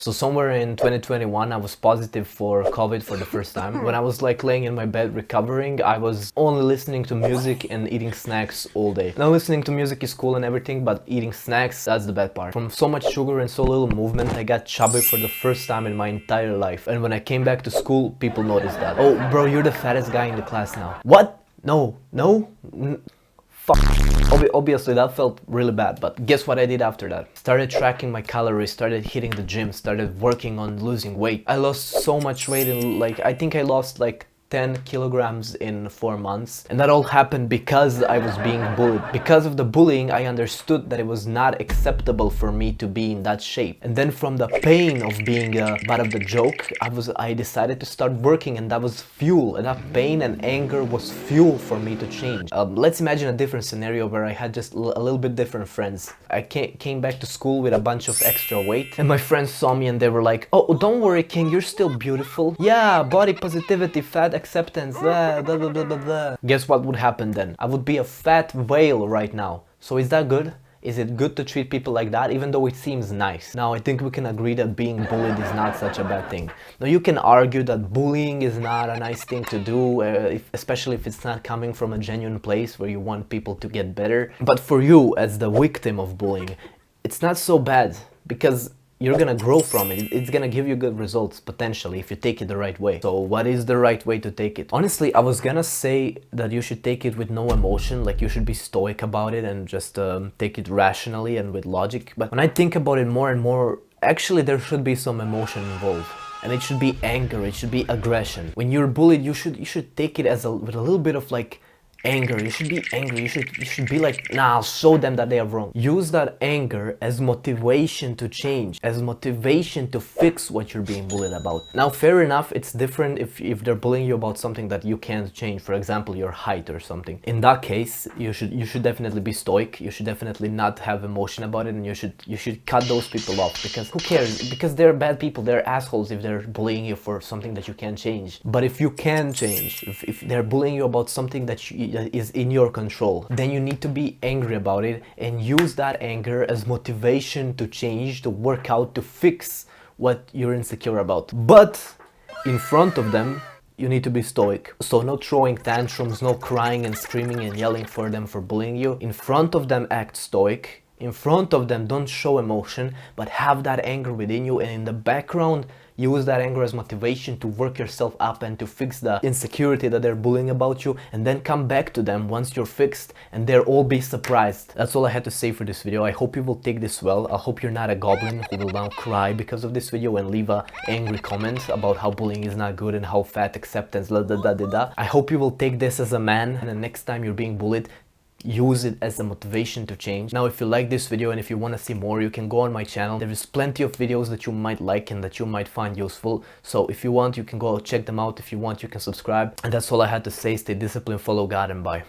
So somewhere in 2021, I was positive for COVID for the first time. When I was like laying in my bed recovering, I was only listening to music and eating snacks all day. Now listening to music is cool and everything, but eating snacks, that's the bad part. From so much sugar and so little movement, I got chubby for the first time in my entire life. And when I came back to school, people noticed that. Oh, bro, you're the fattest guy in the class now. What? No. Fuck. Obviously that felt really bad, but guess what I did after that? Started tracking my calories, started hitting the gym, started working on losing weight. I lost so much weight in I think I lost like 10 kilograms in 4 months, and that all happened because I was being bullied. Because of the bullying, I understood that it was not acceptable for me to be in that shape. And then from the pain of being butt of the joke, I decided to start working, and that was fuel. And that pain and anger was fuel for me to change. Let's imagine a different scenario where I had just a little bit different friends. I came back to school with a bunch of extra weight, and my friends saw me and they were like, "Oh, don't worry, King, you're still beautiful. Yeah, body positivity, fat acceptance, blah, blah, blah, blah, blah, blah." Guess what would happen then? I would be a fat whale right now. So is that good? Is it good to treat people like that, even though it seems nice? Now, I think we can agree that being bullied is not such a bad thing. Now, you can argue that bullying is not a nice thing to do, especially if it's not coming from a genuine place where you want people to get better. But for you, as the victim of bullying, it's not so bad, because you're gonna grow from it. It's gonna give you good results, potentially, if you take it the right way. So what is the right way to take it? Honestly, I was gonna say that you should take it with no emotion, like you should be stoic about it and just take it rationally and with logic. But when I think about it more and more, actually there should be some emotion involved. And it should be anger, it should be aggression. When you're bullied, you should take it as with a little bit of like anger. You should be angry. You should be like, nah, I'll show them that they are wrong. Use that anger as motivation to change, as motivation to fix what you're being bullied about. Now, fair enough, it's different if they're bullying you about something that you can't change, for example, your height or something. In that case, you should definitely be stoic. You should definitely not have emotion about it, and you should cut those people off, because who cares? Because they're bad people, they're assholes if they're bullying you for something that you can't change. But if you can change, if they're bullying you about something that is in your control, then you need to be angry about it and use that anger as motivation to change, to work out, to fix what you're insecure about. But in front of them, you need to be stoic. So no throwing tantrums, no crying and screaming and yelling for them for bullying you. In front of them, act stoic. In front of them, don't show emotion, but have that anger within you, and in the background, use that anger as motivation to work yourself up and to fix the insecurity that they're bullying about you, and then come back to them once you're fixed, and they'll all be surprised. That's all I had to say for this video. I hope you will take this well. I hope you're not a goblin who will now cry because of this video and leave a angry comment about how bullying is not good and how fat acceptance, da da da da da. I hope you will take this as a man, and the next time you're being bullied, use it as a motivation to change. Now, if you like this video and if you want to see more, you can go on my channel. There is plenty of videos that you might like and that you might find useful. So if you want, you can go check them out. If you want, you can subscribe. And that's all I had to say. Stay disciplined, follow God, and bye.